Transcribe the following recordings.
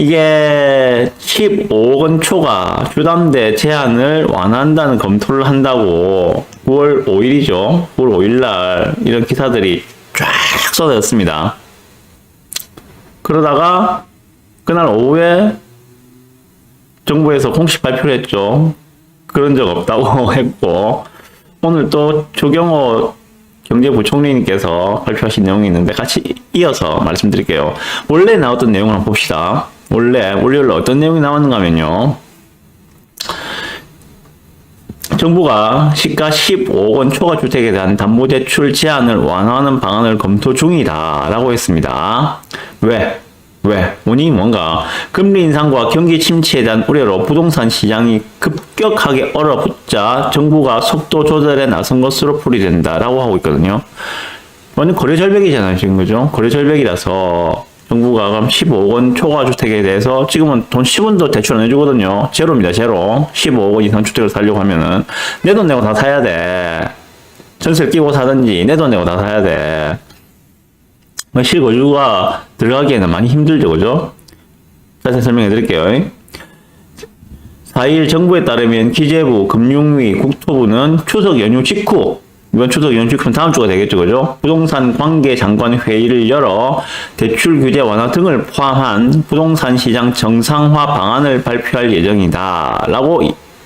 이게 15억 원 초과 주담대 제한을 완화한다는 검토를 한다고 9월 5일이죠. 9월 5일 날 이런 기사들이 쫙 쏟아졌습니다. 그러다가 그날 오후에 정부에서 공식 발표를 했죠. 그런 적 없다고 했고, 오늘 또 조경호 경제부총리님께서 발표하신 내용이 있는데 같이 이어서 말씀드릴게요. 원래 나왔던 내용을 한번 봅시다. 원래 월요일 어떤 내용이 나왔는가 하면요. 정부가 시가 15억 원 초과 주택에 대한 담보대출 제한을 완화하는 방안을 검토 중이다 라고 했습니다. 왜? 원인이 뭔가? 금리 인상과 경기 침체에 대한 우려로 부동산 시장이 급격하게 얼어붙자 정부가 속도 조절에 나선 것으로 풀이된다라고 하고 있거든요. 완전 거래 절벽이잖아요, 지금 그죠? 거래 절벽이라서 정부가 그럼 15억 원 초과 주택에 대해서 지금은 돈 10원도 대출 안 해주거든요. 제로입니다, 제로. 15억 원 이상 주택을 사려고 하면은 내 돈 내고 다 사야 돼. 전세 끼고 사든지 내 돈 내고 다 사야 돼. 실거주가 들어가기에는 많이 힘들죠, 그죠? 자세히 설명해 드릴게요. 4일 정부에 따르면 기재부, 금융위, 국토부는 추석 연휴 직후, 이번 추석 연휴 직후는 다음 주가 되겠죠, 그죠? 부동산 관계 장관 회의를 열어 대출 규제 완화 등을 포함한 부동산 시장 정상화 방안을 발표할 예정이다 라고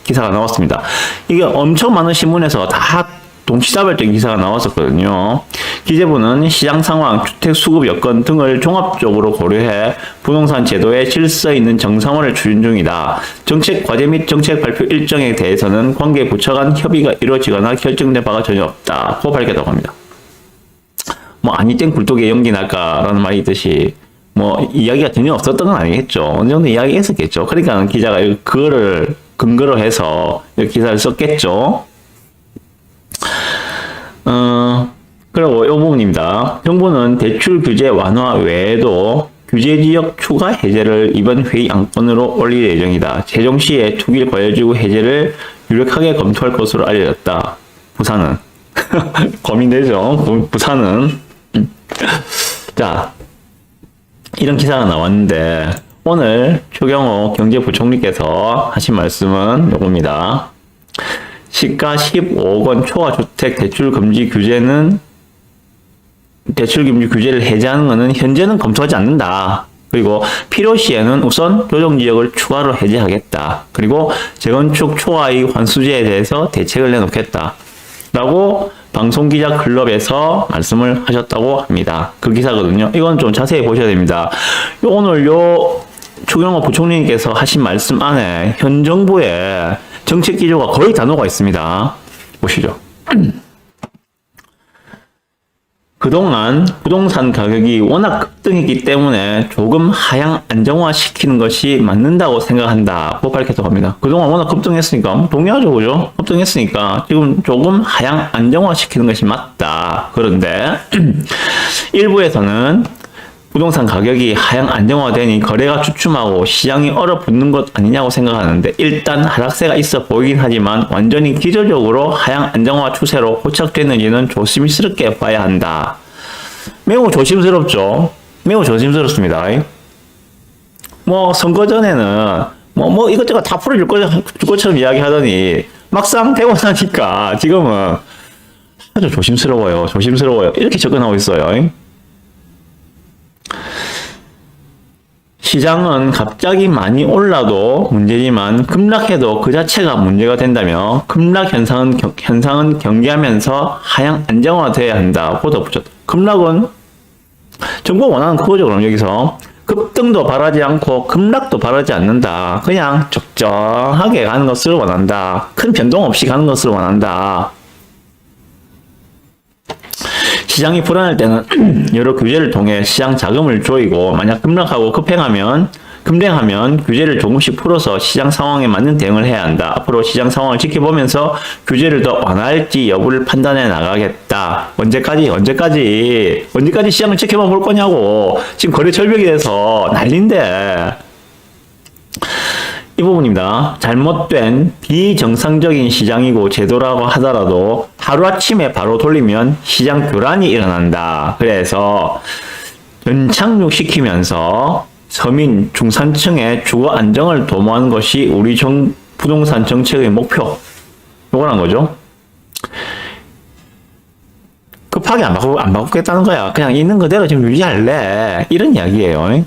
기사가 나왔습니다. 이게 엄청 많은 신문에서 다 동시다발적 기사가 나왔었거든요. 기재부는 시장 상황, 주택 수급 여건 등을 종합적으로 고려해 부동산 제도의 질서 있는 정상화를 추진 중이다. 정책 과제 및 정책 발표 일정에 대해서는 관계 부처 간 협의가 이루어지거나 결정된 바가 전혀 없다고 밝혔다고 합니다. 아니 땡 굴뚝에 연기 날까라는 말이 있듯이 이야기가 전혀 없었던 건 아니겠죠. 어느 정도 이야기가 있었겠죠. 그러니까 기자가 그거를 근거로 해서 기사를 썼겠죠. 그리고 이 부분입니다. 정부는 대출 규제 완화 외에도 규제 지역 추가 해제를 이번 회의 안건으로 올릴 예정이다. 재정 시에 투기를 과열지구 해제를 유력하게 검토할 것으로 알려졌다. 부산은 고민되죠. 부산은 자, 이런 기사가 나왔는데 오늘 조경호 경제부총리께서 하신 말씀은 요겁니다. 시가 15억 원 초과 주택 대출 금지 규제를 해제하는 것은 현재는 검토하지 않는다. 그리고 필요시에는 우선 조정지역을 추가로 해제하겠다. 그리고 재건축 초과이익 환수제에 대해서 대책을 내놓겠다. 라고 방송기자 클럽에서 말씀을 하셨다고 합니다. 그 기사거든요. 이건 좀 자세히 보셔야 됩니다. 오늘 조경호 부총리님께서 하신 말씀 안에 현 정부의 정책 기조가 거의 다 녹아 있습니다. 보시죠. 그동안 부동산 가격이 워낙 급등했기 때문에 조금 하향 안정화시키는 것이 맞는다고 생각한다고 밝혔다고 합니다. 그동안 워낙 급등했으니까 동의하죠, 그죠? 급등했으니까 지금 조금 하향 안정화시키는 것이 맞다. 그런데 일부에서는 부동산 가격이 하향 안정화되니 거래가 주춤하고 시장이 얼어붙는 것 아니냐고 생각하는데 일단 하락세가 있어 보이긴 하지만 완전히 기저적으로 하향 안정화 추세로 포착되는지는 조심스럽게 봐야 한다. 매우 조심스럽죠. 매우 조심스럽습니다. 선거 전에는 이것저것 다 풀어줄 것처럼 이야기하더니 막상 되고 나니까 지금은 아주 조심스러워요. 이렇게 접근하고 있어요. 시장은 갑자기 많이 올라도 문제지만 급락해도 그 자체가 문제가 된다며 급락 현상은 경계하면서 하향 안정화돼야 한다고 덧붙였다. 급락은 정부가 원하는 그거죠. 그럼 여기서 급등도 바라지 않고 급락도 바라지 않는다. 그냥 적정하게 가는 것을 원한다. 큰 변동 없이 가는 것을 원한다. 시장이 불안할 때는 여러 규제를 통해 시장 자금을 조이고 만약 급락하고 급행하면 규제를 조금씩 풀어서 시장 상황에 맞는 대응을 해야 한다. 앞으로 시장 상황을 지켜보면서 규제를 더 완화할지 여부를 판단해 나가겠다. 언제까지 시장을 지켜만 볼 거냐고. 지금 거래 절벽이 돼서 난린데. 이 부분입니다. 잘못된 비정상적인 시장이고 제도라고 하더라도 하루아침에 바로 돌리면 시장 교란이 일어난다. 그래서 연착륙시키면서 서민, 중산층의 주거 안정을 도모하는 것이 우리 부동산 정책의 목표. 요거란 거죠. 급하게 안 바꾸겠다는 거야. 그냥 있는 그대로 지금 유지할래. 이런 이야기예요.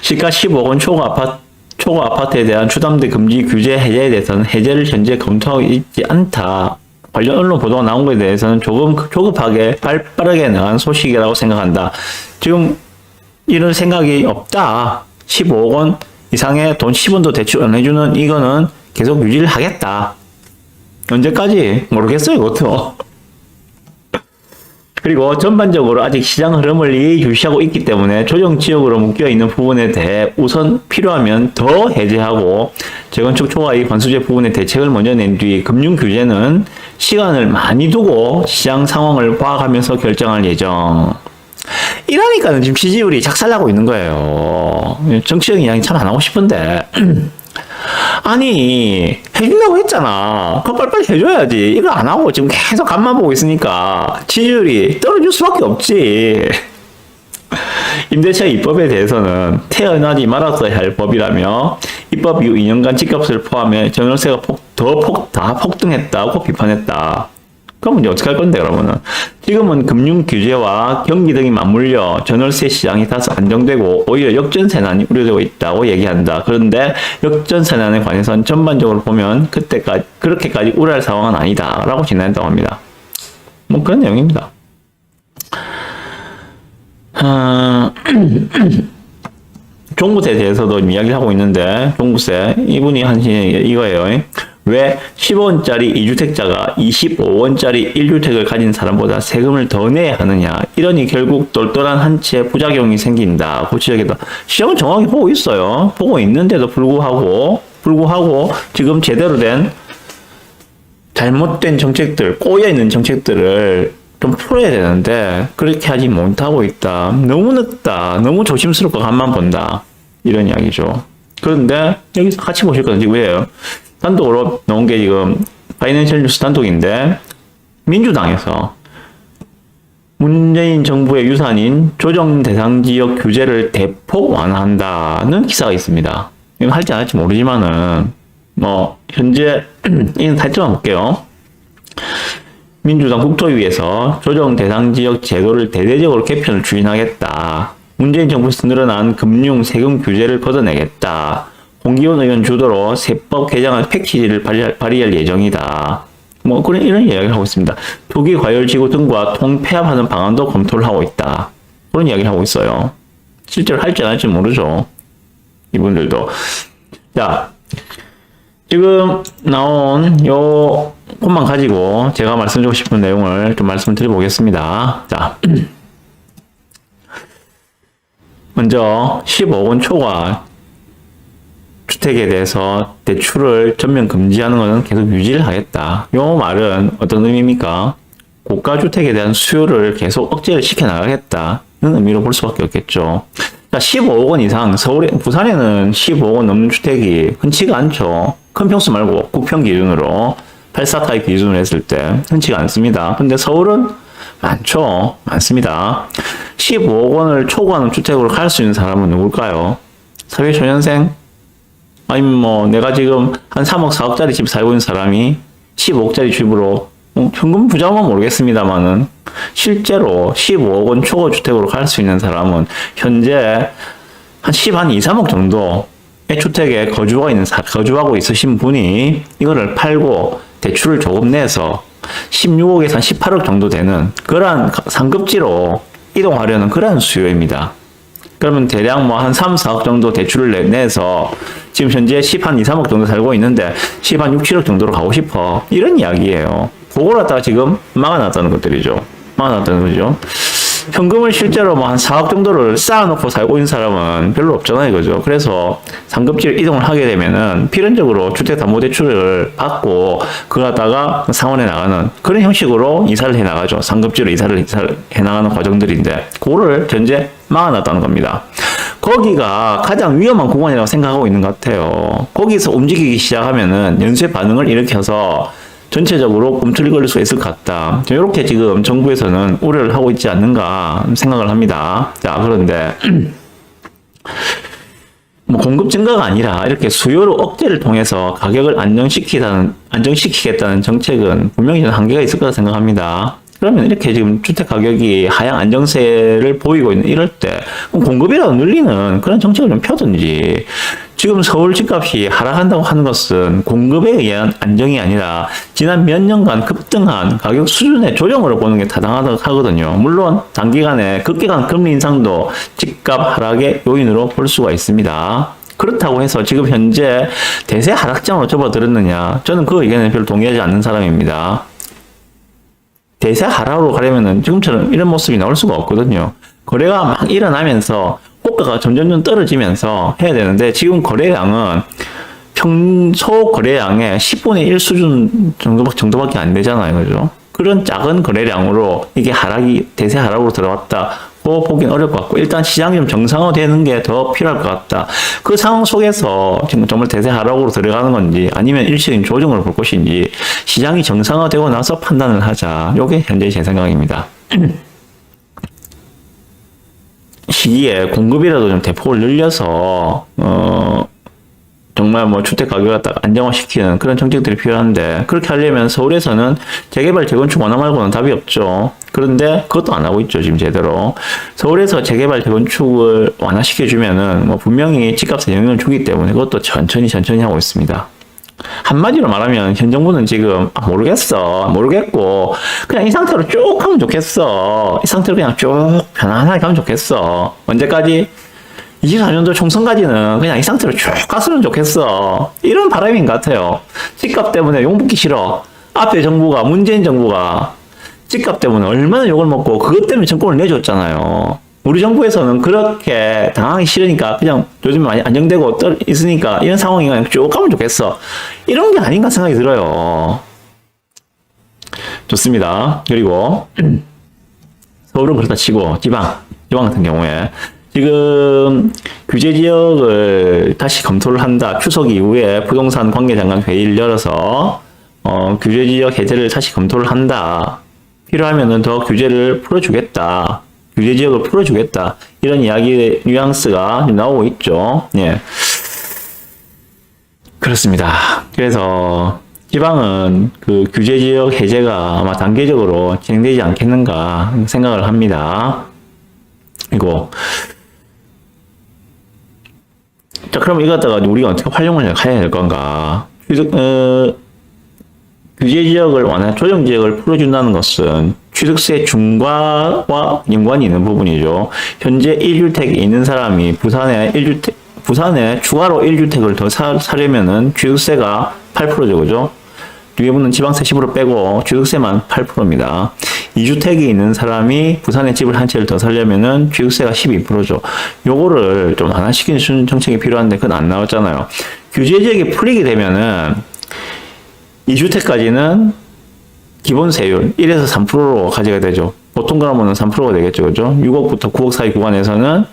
시가 15억 원 초과 아파트에 대한 추담대 금지 규제 해제에 대해서는 해제를 현재 검토하고 있지 않다. 관련 언론 보도가 나온 것에 대해서는 조금 조급하게 빠르게 나간 소식이라고 생각한다. 지금 이런 생각이 없다. 15억 원 이상의 돈 10원도 대출 안 해주는 이거는 계속 유지를 하겠다. 언제까지? 모르겠어요, 이것도. 그리고 전반적으로 아직 시장 흐름을 예의주시하고 있기 때문에 조정 지역으로 묶여있는 부분에 대해 우선 필요하면 더 해제하고 재건축 초과이익 관수제 부분의 대책을 먼저 낸 뒤 금융 규제는 시간을 많이 두고 시장 상황을 봐가면서 결정할 예정. 이러니까는 지금 지지율이 작살나고 있는 거예요. 정치적인 이야기 참 안 하고 싶은데. 아니, 해준다고 했잖아. 그럼 빨리빨리 해줘야지. 이거 안 하고 지금 계속 간만 보고 있으니까 지지율이 떨어질 수밖에 없지. 임대차 입법에 대해서는 태어나지 말았어야 할 법이라며 입법 이후 2년간 집값을 포함해 전월세가 다 폭등했다고 비판했다. 그럼 이제 어떻게 할 건데, 그러면은? 지금은 금융 규제와 경기 등이 맞물려 전월세 시장이 다소 안정되고 오히려 역전세난이 우려되고 있다고 얘기한다. 그런데 역전세난에 관해서는 전반적으로 보면 그렇게까지 우려할 상황은 아니다. 라고 진단했다고 합니다. 뭐 그런 내용입니다. 종부세에 대해서도 이야기를 하고 있는데, 종부세, 이분이 하신 이거예요. 왜 10원짜리 2주택자가 25원짜리 1주택을 가진 사람보다 세금을 더 내야 하느냐. 이러니 결국 똘똘한 한 채 부작용이 생긴다. 지적했다. 시장은 정확히 보고 있어요. 보고 있는데도 불구하고 지금 제대로 된 잘못된 정책들, 꼬여있는 정책들을 좀 풀어야 되는데 그렇게 하지 못하고 있다. 너무 늦다. 너무 조심스럽고 간만 본다. 이런 이야기죠. 그런데 여기서 같이 보실 거는 지금 왜요? 단독으로 나온 게 지금 파이낸셜 뉴스 단독인데 민주당에서 문재인 정부의 유산인 조정 대상 지역 규제를 대폭 완화한다는 기사가 있습니다. 이건 할지 안 할지 모르지만은 뭐 현재 이는 타이틀만 볼게요. 민주당 국토위에서 조정 대상 지역 제도를 대대적으로 개편을 추진하겠다. 문재인 정부에서 늘어난 금융 세금 규제를 걷어내겠다. 홍기훈 의원 주도로 세법 개정안 패키지를 발의할 예정이다. 뭐 이런 이야기를 하고 있습니다. 투기 과열지구 등과 통폐합하는 방안도 검토를 하고 있다. 그런 이야기를 하고 있어요. 실제로 할지 안 할지 모르죠. 이분들도. 자, 지금 나온 요 것만 가지고 제가 말씀드리고 싶은 내용을 좀 말씀드려 보겠습니다. 자, 먼저 15억 원 초과 주택에 대해서 대출을 전면 금지하는 것은 계속 유지를 하겠다. 이 말은 어떤 의미입니까? 고가주택에 대한 수요를 계속 억제를 시켜나가겠다. 이런 의미로 볼 수밖에 없겠죠. 자, 15억 원 이상, 부산에는 15억 원 넘는 주택이 흔치가 않죠. 큰 평수 말고 국평 기준으로 84타입 기준으로 했을 때 흔치가 않습니다. 근데 서울은 많습니다. 15억 원을 초과하는 주택으로 갈 수 있는 사람은 누굴까요? 사회초년생? 아니면 뭐 내가 지금 한 3억 4억짜리 집 살고 있는 사람이 15억짜리 집으로 현금 부자면 모르겠습니다만은 실제로 15억 원 초과 주택으로 갈 수 있는 사람은 현재 한 2, 3억 정도의 주택에 거주하고 있으신 분이 이거를 팔고 대출을 조금 내서 16억에서 한 18억 정도 되는 그러한 상급지로 이동하려는 그러한 수요입니다. 그러면 대략 뭐 한 3, 4억 정도 대출을 내서 지금 현재 2, 3억 정도 살고 있는데 10, 6, 7억 정도로 가고 싶어. 이런 이야기예요. 그걸 갖다가 지금 막아놨다는 것들이죠. 막아놨다는 거죠. 현금을 실제로 뭐 한 4억 정도를 쌓아놓고 살고 있는 사람은 별로 없잖아요. 그죠? 그래서 상급지로 이동을 하게 되면은 필연적으로 주택담보대출을 받고 그걸 갖다가 상원에 나가는 그런 형식으로 이사를 해 나가죠. 상급지로 이사를 해 나가는 과정들인데 그거를 전제 막아놨다는 겁니다. 거기가 가장 위험한 구간이라고 생각하고 있는 것 같아요. 거기서 움직이기 시작하면은 연쇄 반응을 일으켜서 전체적으로 꿈틀거릴 수 있을 것 같다. 이렇게 지금 정부에서는 우려를 하고 있지 않는가 생각을 합니다. 자, 그런데 뭐 공급 증가가 아니라 이렇게 수요로 억제를 통해서 가격을 안정시키겠다는 정책은 분명히 저는 한계가 있을 거라 생각합니다. 그러면 이렇게 지금 주택 가격이 하향 안정세를 보이고 있는 이럴 때 공급이라도 늘리는 그런 정책을 좀 펴든지, 지금 서울 집값이 하락한다고 하는 것은 공급에 의한 안정이 아니라 지난 몇 년간 급등한 가격 수준의 조정으로 보는 게 타당하다고 하거든요. 물론 단기간에 급격한 금리 인상도 집값 하락의 요인으로 볼 수가 있습니다. 그렇다고 해서 지금 현재 대세 하락장으로 접어들었느냐? 저는 그 의견에 별로 동의하지 않는 사람입니다. 대세 하락으로 가려면은 지금처럼 이런 모습이 나올 수가 없거든요. 거래가 막 일어나면서 호가가 점점 떨어지면서 해야 되는데, 지금 거래량은 평소 거래량의 10분의 1 수준 정도밖에 안 되잖아요. 그죠? 그런 작은 거래량으로 이게 대세 하락으로 들어갔다고 보긴 어려울 것 같고, 일단 시장이 좀 정상화되는 게 더 필요할 것 같다. 그 상황 속에서 지금 정말 대세 하락으로 들어가는 건지 아니면 일시적인 조정을 볼 것인지 시장이 정상화되고 나서 판단을 하자. 이게 현재 제 생각입니다. 시기에 공급이라도 좀 대폭을 늘려서 정말 뭐 주택 가격을 딱 안정화시키는 그런 정책들이 필요한데, 그렇게 하려면 서울에서는 재개발 재건축 완화 말고는 답이 없죠. 그런데 그것도 안 하고 있죠, 지금 제대로. 서울에서 재개발 재건축을 완화시켜주면은 뭐 분명히 집값에 영향을 주기 때문에 그것도 천천히 하고 있습니다. 한마디로 말하면 현 정부는 지금 모르겠고 그냥 이 상태로 쭉 하면 좋겠어. 이 상태로 그냥 쭉 편안하게 가면 좋겠어. 언제까지? 24년도 총선까지는 그냥 이 상태로 쭉 갔으면 좋겠어. 이런 바람인 것 같아요. 집값 때문에 욕 먹기 싫어. 앞에 정부가, 문재인 정부가 집값 때문에 얼마나 욕을 먹고 그것 때문에 정권을 내줬잖아요. 우리 정부에서는 그렇게 당하기 싫으니까 그냥 요즘 많이 안정되고 있으니까 이런 상황이 그냥 쭉 가면 좋겠어. 이런 게 아닌가 생각이 들어요. 좋습니다. 그리고 서울은 그렇다 치고 지방 같은 경우에 지금 규제 지역을 다시 검토를 한다. 추석 이후에 부동산 관계장관 회의를 열어서 규제 지역 해제를 다시 검토를 한다. 필요하면은 더 규제를 풀어주겠다. 규제 지역을 풀어주겠다. 이런 이야기의 뉘앙스가 나오고 있죠. 예. 그렇습니다. 그래서 지방은 그 규제 지역 해제가 아마 단계적으로 진행되지 않겠는가 생각을 합니다. 그리고 자, 그럼 이거 갖다가 우리가 어떻게 활용을 해야 될 건가? 규제 지역을 조정 지역을 풀어준다는 것은 취득세 중과와 연관이 있는 부분이죠. 현재 1주택에 있는 사람이 부산에 추가로 1주택을 더 사려면은 취득세가 8%죠, 그죠? 뒤에 붙는 지방세 10% 빼고 취득세만 8%입니다. 2주택이 있는 사람이 부산에 집을 한 채를 더 살려면은 취득세가 12%죠. 요거를 좀 완화시키는 정책이 필요한데 그건 안 나왔잖아요. 규제 지역이 풀리게 되면은 2주택까지는 기본세율 1에서 3%로 가져가야 되죠. 보통 그러면은 3%가 되겠죠, 그죠? 6억부터 9억 사이 구간에서는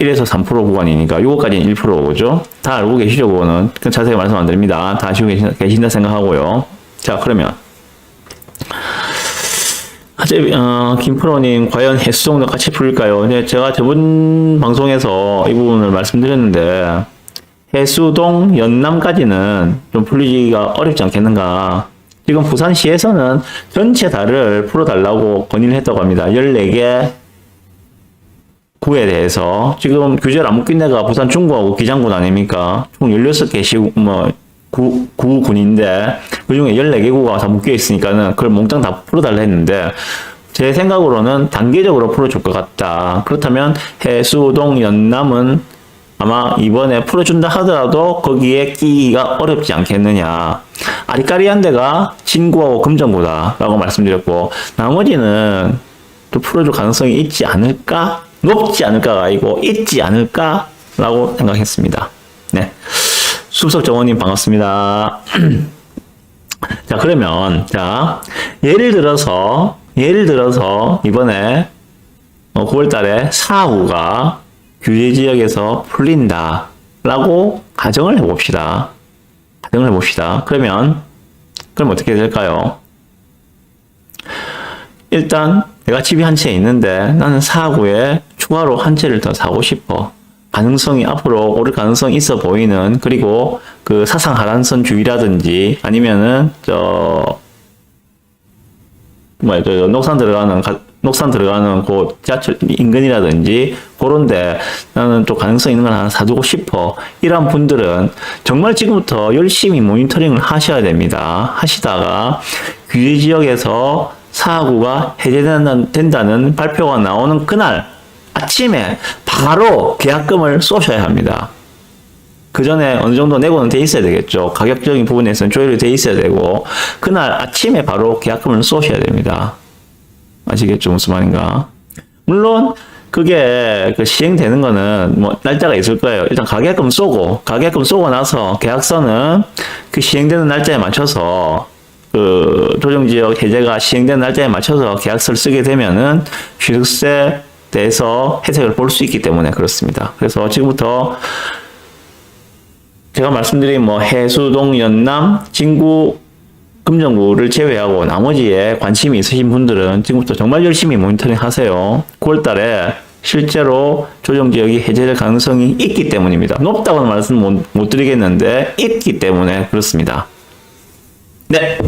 1에서 3% 구간이니까 6억까지는 1%죠. 다 알고 계시죠, 그거는. 자세히 말씀 안 드립니다. 다 아시고 계신다 생각하고요. 자, 그러면 김프로님, 과연 해수동도 같이 풀릴까요? 네, 제가 저번 방송에서 이 부분을 말씀드렸는데, 해수동, 연남까지는 좀 풀리기가 어렵지 않겠는가. 지금 부산시에서는 전체 다를 풀어달라고 건의를 했다고 합니다. 14개 구에 대해서. 지금 규제를 안 묶인 데가 부산 중구하고 기장군 아닙니까? 총 16개 구군인데, 그 중에 14개 구가 다 묶여 있으니까는 그걸 몽땅 다 풀어달라 했는데, 제 생각으로는 단계적으로 풀어줄 것 같다. 그렇다면 해수동, 연남은 아마 이번에 풀어준다 하더라도 거기에 끼기가 어렵지 않겠느냐. 아리까리한 데가 진구하고 금정구다 라고 말씀드렸고, 나머지는 또 풀어줄 가능성이 있지 않을까? 높지 않을까가 아니고 있지 않을까? 라고 생각했습니다. 네. 수석 정원님 반갑습니다. 자, 그러면, 예를 들어서 이번에 9월 달에 4구가 규제 지역에서 풀린다 라고 가정을 해봅시다. 그럼 어떻게 될까요? 일단 내가 집이 한 채 있는데 나는 4구에 추가로 한 채를 더 사고 싶어. 가능성이 앞으로 오를 가능성이 있어 보이는, 그리고 그 사상 하란선 주의라든지 아니면은 녹산 들어가는 곳 지하철 인근이라든지 그런데 나는 또 가능성 있는 걸 하나 사두고 싶어. 이런 분들은 정말 지금부터 열심히 모니터링을 하셔야 됩니다. 하시다가 규제 지역에서 사고가 해제된다는 발표가 나오는 그날 아침에 바로 계약금을 쏘셔야 합니다. 그 전에 어느 정도 내고는 돼 있어야 되겠죠. 가격적인 부분에서는 조율이 돼 있어야 되고, 그날 아침에 바로 계약금을 쏘셔야 됩니다. 아시겠죠? 무슨 말인가? 물론, 그게 시행되는 거는 날짜가 있을 거예요. 일단 가격금 쏘고 나서 계약서는 그 시행되는 날짜에 맞춰서 그 조정지역 해제가 시행되는 날짜에 맞춰서 계약서를 쓰게 되면은 취득세 대해서 혜택을 볼 수 있기 때문에 그렇습니다. 그래서 지금부터 제가 말씀드린 해수동, 연남, 진구, 금정구를 제외하고 나머지에 관심이 있으신 분들은 지금부터 정말 열심히 모니터링 하세요. 9월달에 실제로 조정지역이 해제될 가능성이 있기 때문입니다. 높다고는 말씀 못 드리겠는데 있기 때문에 그렇습니다. 네.